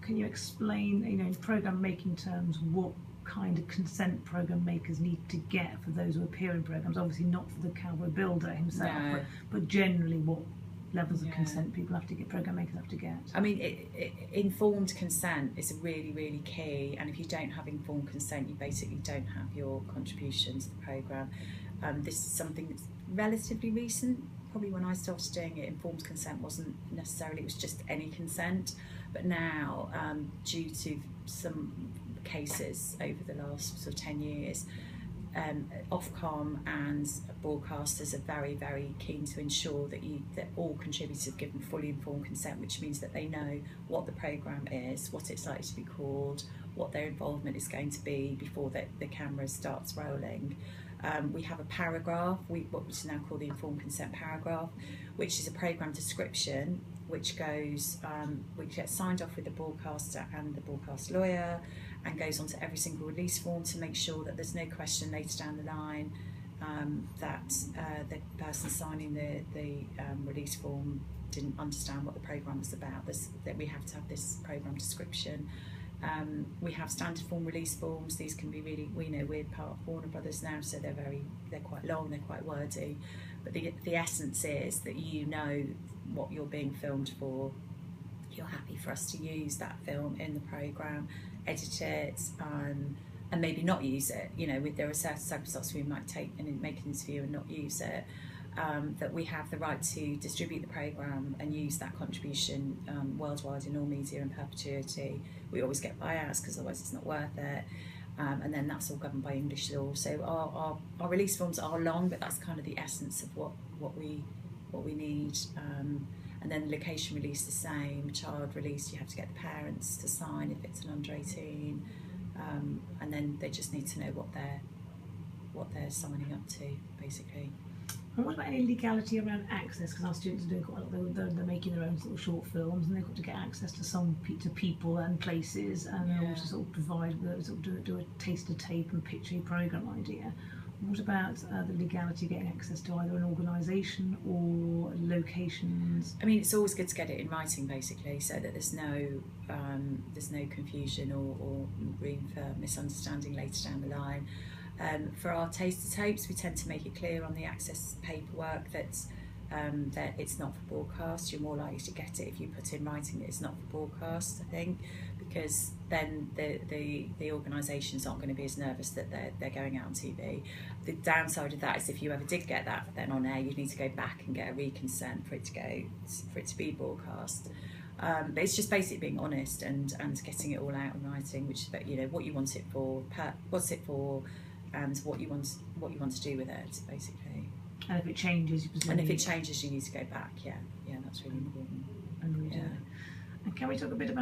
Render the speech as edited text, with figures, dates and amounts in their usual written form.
can you explain, in programme making terms, what kind of consent programme makers need to get for those who appear in programmes? Obviously not for the cowboy builder himself, No. but generally what levels of consent people have to get, programme makers have to get. I mean, informed consent is really, really key, and if you don't have informed consent, you basically don't have your contribution to the programme. This is something that's relatively recent. Probably when I started doing it, informed consent wasn't necessarily, it was just any consent. But now, due to some cases over the last sort of 10 years, Ofcom and broadcasters are very, very keen to ensure that all contributors are given fully informed consent, which means that they know what the programme is, what it's likely to be called, what their involvement is going to be before the camera starts rolling. We have a paragraph, what is now called the informed consent paragraph, which is a programme description which gets signed off with the broadcaster and the broadcast lawyer, and goes onto every single release form to make sure that there's no question later down the line that the person signing the release form didn't understand what the programme was about. That we have to have this programme description. We have standard form release forms. These can be really, we're part of Warner Brothers now, so they're quite long, they're quite wordy, but the essence is that you know what you're being filmed for. You're happy for us to use that film in the programme, edit it, and maybe not use it. There are certain circumstances we might make an interview and not use it. That we have the right to distribute the programme and use that contribution worldwide in all media in perpetuity. We always get buyouts because otherwise it's not worth it. And then that's all governed by English law. So our release forms are long, but that's kind of the essence of what we need. And then the location release the same. Child release, you have to get the parents to sign if it's an under 18, and then they just need to know what they're signing up to, basically. And what about any legality around access? Because our students are doing quite a lot. They're making their own sort of short films, and they've got to get access to people and places, and they also sort of provide, do a taster tape and picture your programme idea. What about the legality of getting access to either an organisation or locations? I mean, it's always good to get it in writing, basically, so that there's no confusion or room for misunderstanding later down the line. For our taster tapes, we tend to make it clear on the access paperwork that it's not for broadcast. You're more likely to get it if you put in writing that it's not for broadcast, I think, because then the organisations aren't going to be as nervous that they're going out on TV. The downside of that is if you ever did get that then on air, you'd need to go back and get a reconsent for it to be broadcast. But it's just basically being honest and getting it all out in writing, which is what you want it for, what's it for, and what you want to do with it, basically. And if it changes, you need to go back. Yeah, that's really important. And can we talk a bit about